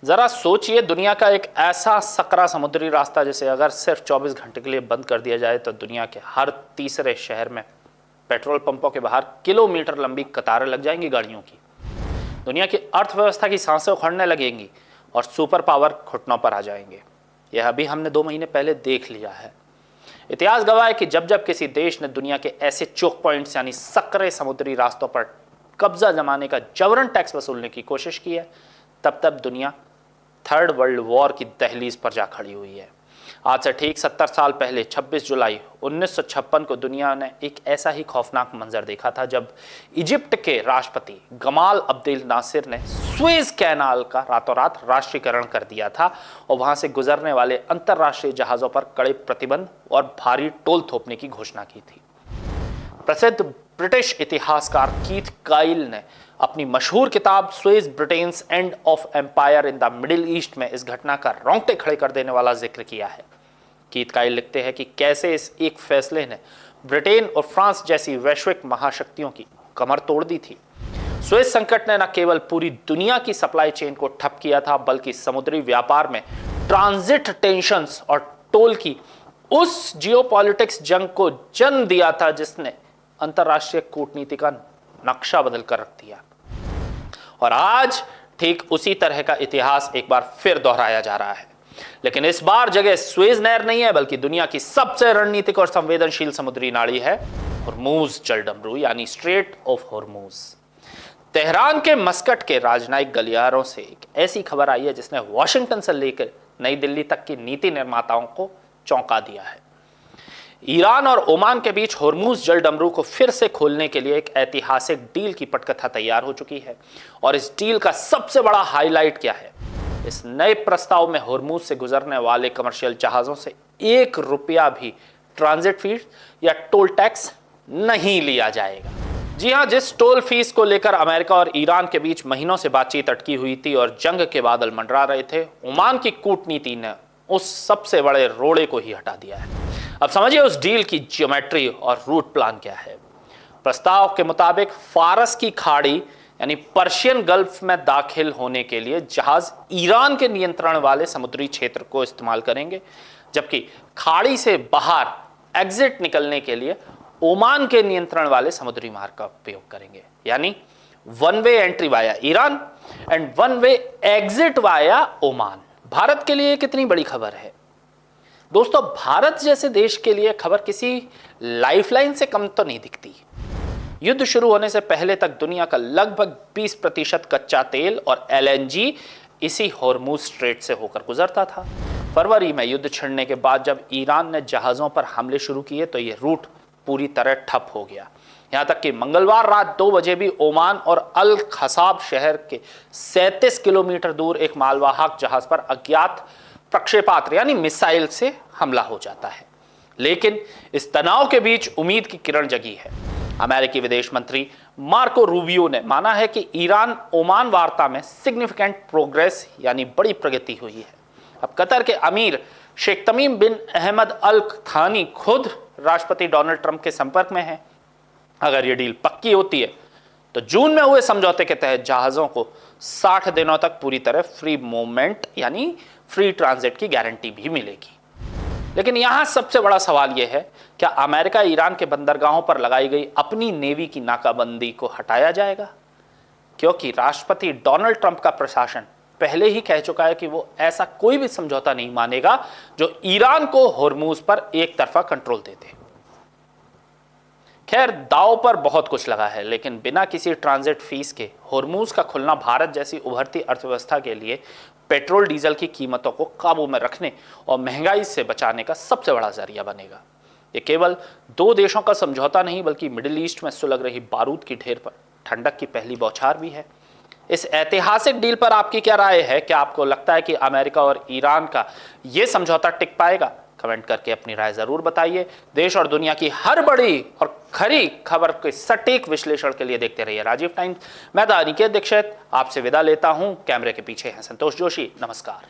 जरा सोचिए, दुनिया का एक ऐसा सकरा समुद्री रास्ता जिसे अगर सिर्फ 24 घंटे के लिए बंद कर दिया जाए तो दुनिया के हर तीसरे शहर में पेट्रोल पंपों के बाहर किलोमीटर लंबी कतारें लग जाएंगी गाड़ियों की। दुनिया की अर्थव्यवस्था की सांसें उखड़ने लगेंगी और सुपर पावर घुटनों पर आ जाएंगे। यह अभी हमने 2 महीने पहले देख लिया है। इतिहास गवाह है कि जब जब किसी देश ने दुनिया के ऐसे चोक पॉइंट्स यानी सकरे समुद्री रास्तों पर कब्जा जमाने का जबरन टैक्स वसूलने की कोशिश की है, तब तब दुनिया थर्ड वर्ल्ड वॉर की दहलीज पर जा खड़ी हुई है। आज से ठीक 70 साल पहले 26 जुलाई 1956 को दुनिया ने एक ऐसा ही खौफनाक मंजर देखा था जब इजिप्ट के राष्ट्रपति गमाल अब्देल नासिर ने सुएज कैनाल का रातों रात राष्ट्रीयकरण कर दिया था और वहां से गुजरने वाले अंतरराष्ट्रीय जहाजों पर कड़े प्रतिबंध और भारी टोल थोपने की घोषणा की थी। प्रसिद्ध ब्रिटिश इतिहासकार कीथ काइल ने अपनी मशहूर किताब Suez Britain's end of empire in the Middle East में इस घटना का रोंगटे खड़े कर देने वाला जिक्र किया है। कीथ काइल लिखते हैं कि कैसे इस एक फैसले ने ब्रिटेन और फ्रांस जैसी वैश्विक महाशक्तियों की कमर तोड़ दी थी। सुएज संकट ने न केवल पूरी दुनिया की सप्लाई चेन को ठप किया था, बल्कि समुद्री व्यापार में ट्रांजिट टेंशंस और टोल की उस जियोपॉलिटिक्स जंग को जन्म दिया था जिसने अंतरराष्ट्रीय कूटनीति का नक्शा बदल कर रख दिया। और आज ठीक उसी तरह का इतिहास एक बार फिर दोहराया जा रहा है, लेकिन इस बार जगह सुएज नहर नहीं है, बल्कि दुनिया की सबसे रणनीतिक और संवेदनशील समुद्री नाली है हॉर्मूज जलडमरू यानी स्ट्रेट ऑफ हॉर्मूज। तेहरान के मस्कट के राजनयिक गलियारों से एक ऐसी खबर आई है जिसने वॉशिंगटन से लेकर नई दिल्ली तक की नीति निर्माताओं को चौंका दिया है। ईरान और ओमान के बीच हॉर्मूज जलडमरू को फिर से खोलने के लिए एक ऐतिहासिक डील की पटकथा तैयार हो चुकी है। और इस डील का सबसे बड़ा हाईलाइट क्या है? इस नए प्रस्ताव में हॉर्मूज से गुजरने वाले कमर्शियल जहाजों से 1 रुपया भी ट्रांजिट फीस या टोल टैक्स नहीं लिया जाएगा। जी हां, जिस टोल फीस को लेकर अमेरिका और ईरान के बीच महीनों से बातचीत अटकी हुई थी और जंग के बादल मंडरा रहे थे, ओमान की कूटनीति ने उस सबसे बड़े रोड़े को ही हटा दिया है। अब समझिए उस डील की ज्योमेट्री और रूट प्लान क्या है। प्रस्ताव के मुताबिक फारस की खाड़ी यानी पर्शियन गल्फ में दाखिल होने के लिए जहाज ईरान के नियंत्रण वाले समुद्री क्षेत्र को इस्तेमाल करेंगे, जबकि खाड़ी से बाहर एग्जिट निकलने के लिए ओमान के नियंत्रण वाले समुद्री मार्ग का उपयोग करेंगे। यानी 1 way entry via Iran and 1 way exit via Oman. Bharat के लिए कितनी बड़ी खबर है दोस्तों। भारत जैसे देश के लिए खबर किसी लाइफलाइन से कम तो नहीं दिखती। युद्ध शुरू होने से पहले तक दुनिया का लगभग 20% कच्चा तेल और एलएनजी इसी हॉर्मूज स्ट्रेट से होकर गुजरता था। फरवरी में युद्ध छिड़ने के बाद जब ईरान ने जहाजों पर हमले शुरू किए तो यह रूट पूरी तरह ठप हो गया। यहां तक कि मंगलवार रात 2 बजे भी ओमान और अल खसाब शहर के 37 किलोमीटर दूर एक मालवाहक जहाज पर अज्ञात प्रक्षेपास्त्र यानी मिसाइल से हमला हो जाता है। लेकिन इस तनाव के बीच उम्मीद की किरण जगी है। अमेरिकी विदेश मंत्री मार्को रूबियो ने माना है कि ईरान ओमान वार्ता में सिग्निफिकेंट प्रोग्रेस यानी बड़ी प्रगति हुई है। अब कतर के अमीर शेख तमीम बिन अहमद अल थानी खुद राष्ट्रपति डोनाल्ड ट्रंप के संपर्क में है। अगर यह डील पक्की होती है तो जून में हुए समझौते के तहत जहाजों को 60 दिनों तक पूरी तरह फ्री मूवमेंट यानी फ्री ट्रांजिट की गारंटी भी मिलेगी। लेकिन यहां सबसे बड़ा सवाल यह है, क्या अमेरिका ईरान के बंदरगाहों पर लगाई गई अपनी नेवी की नाकाबंदी को हटाया जाएगा? क्योंकि राष्ट्रपति डोनाल्ड ट्रंप का प्रशासन पहले ही कह चुका है कि वो ऐसा कोई भी समझौता नहीं मानेगा जो ईरान को हॉर्मूज पर एक तरफा कंट्रोल दे दे। खैर, दांव पर बहुत कुछ लगा है, लेकिन बिना किसी ट्रांजिट फीस के हॉर्मूज का खुलना भारत जैसी उभरती अर्थव्यवस्था के लिए पेट्रोल डीजल की कीमतों को काबू में रखने और महंगाई से बचाने का सबसे बड़ा जरिया बनेगा। ये केवल 2 देशों का समझौता नहीं, बल्कि मिडिल ईस्ट में सुलग रही बारूद की ढेर पर ठंडक की पहली बौछार भी है। इस ऐतिहासिक डील पर आपकी क्या राय है? क्या आपको लगता है कि अमेरिका और ईरान का यह समझौता टिक पाएगा? कमेंट करके अपनी राय जरूर बताइए। देश और दुनिया की हर बड़ी और खरी खबर के सटीक विश्लेषण के लिए देखते रहिए राजीव टाइम्स। मैं था अनिकेत दीक्षित, आपसे विदा लेता हूं। कैमरे के पीछे हैं संतोष जोशी। नमस्कार।